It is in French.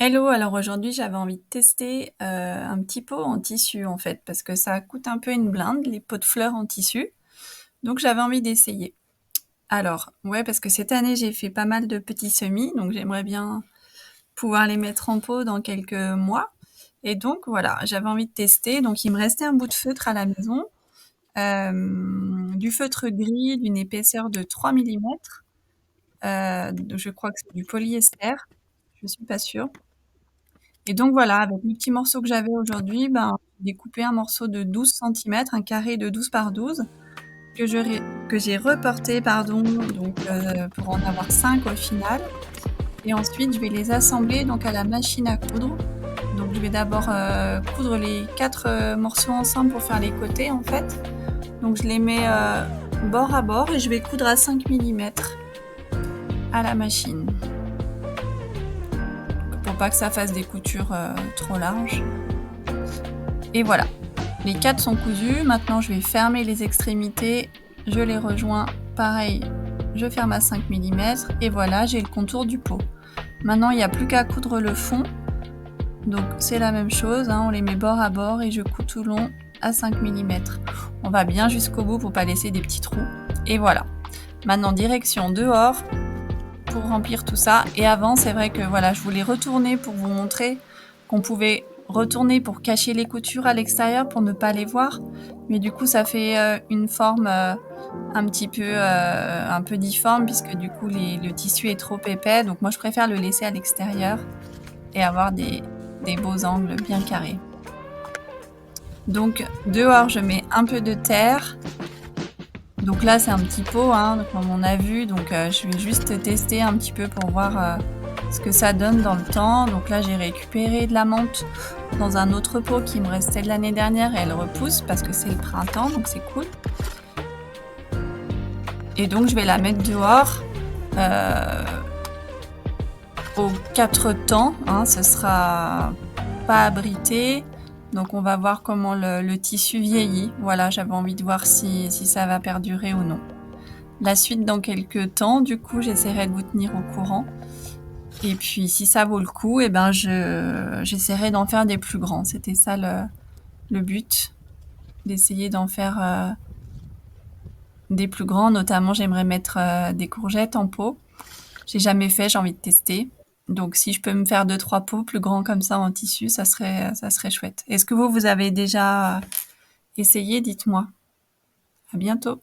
Hello, alors aujourd'hui j'avais envie de tester un petit pot en tissu en fait, parce que ça coûte un peu une blinde, les pots de fleurs en tissu, donc j'avais envie d'essayer. Alors, ouais, parce que cette année j'ai fait pas mal de petits semis, donc j'aimerais bien pouvoir les mettre en pot dans quelques mois. Et donc voilà, j'avais envie de tester, donc il me restait un bout de feutre à la maison, du feutre gris d'une épaisseur de 3 millimètres. Je crois que c'est du polyester, je suis pas sûre. Et donc voilà, avec les petits morceaux que j'avais aujourd'hui, ben, j'ai découpé un morceau de 12 centimètres, un carré de 12 par 12, que j'ai reporté, pardon, donc pour en avoir 5 au final. Et ensuite, je vais les assembler donc à la machine à coudre. Donc je vais d'abord coudre les 4 morceaux ensemble pour faire les côtés en fait. Donc je les mets bord à bord et je vais coudre à 5 millimètres à la machine pour pas que ça fasse des coutures trop larges. Et voilà. Les 4 sont cousus, maintenant je vais fermer les extrémités, je les rejoins, pareil, je ferme à 5 millimètres et voilà, j'ai le contour du pot. Maintenant il n'y a plus qu'à coudre le fond, donc c'est la même chose, hein, on les met bord à bord et je couds tout long à 5 millimètres. On va bien jusqu'au bout pour pas laisser des petits trous, et voilà. Maintenant direction dehors pour remplir tout ça, et avant c'est vrai que voilà, je voulais retourner pour vous montrer qu'on pouvait retourner pour cacher les coutures à l'extérieur pour ne pas les voir, mais du coup ça fait une forme un petit peu un peu difforme puisque du coup le tissu est trop épais, donc moi je préfère le laisser à l'extérieur et avoir des beaux angles bien carrés. Donc dehors je mets un peu de terre, donc là c'est un petit pot hein, comme on a vu, donc je vais juste tester un petit peu pour voir ce que ça donne dans le temps. Donc là j'ai récupéré de la menthe dans un autre pot qui me restait de l'année dernière et elle repousse parce que c'est le printemps, donc c'est cool. Et donc je vais la mettre dehors aux 4 temps, hein, ce sera pas abrité. Donc on va voir comment le tissu vieillit. Voilà, j'avais envie de voir si ça va perdurer ou non. La suite dans quelques temps, du coup j'essaierai de vous tenir au courant. Et puis si ça vaut le coup, eh ben j'essaierai d'en faire des plus grands. C'était ça le but, d'essayer d'en faire des plus grands. Notamment j'aimerais mettre des courgettes en pot. J'ai jamais fait, j'ai envie de tester. Donc si je peux me faire 2-3 pots plus grands comme ça en tissu, ça serait chouette. Est-ce que vous avez déjà essayé? Dites-moi. À bientôt.